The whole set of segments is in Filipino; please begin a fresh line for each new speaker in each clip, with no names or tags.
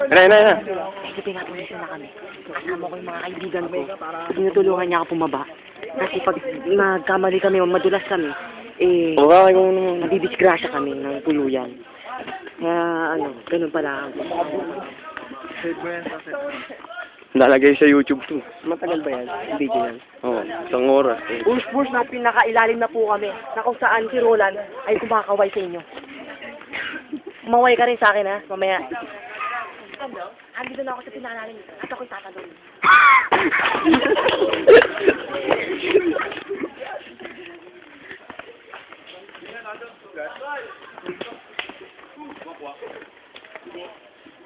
Na.
Kasi pinapulisan na kami. Kasama ko yung mga kaibigan ko. Tinutulungan niya ako pumaba. Kasi pag nagkamali kami, madulas kami,
Baka kung
nabibisgrasya kami ng tuluyan. Kaya, ganun pala.
lalagay sa YouTube to.
Matagal ba yan? Video yan.
Oo, isang oras.
Push na pinakailalim na po kami na kung saan si Roland ay kumakaway sa inyo. Kumaway ka rin sa akin, ha? Mamaya. Andito na ako sa pinakalalim at ako'y tatanong.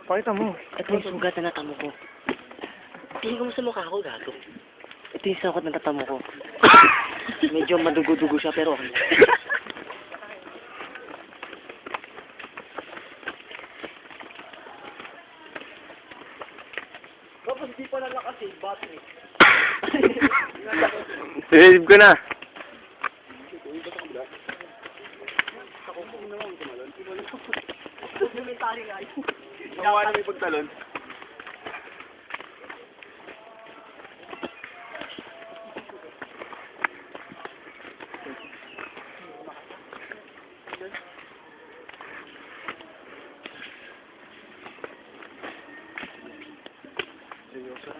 Pakita mo.
Ito yung sugat na natamo ko. Tingin ko mo sa mukha ko, gago. Ito yung sugat na natamo ko. Medyo madugo-dugo siya, pero okay. Tapos di pa nalakas eh, battery.
Receive ko na.
Gawa na may pagtalon.
Seryoso.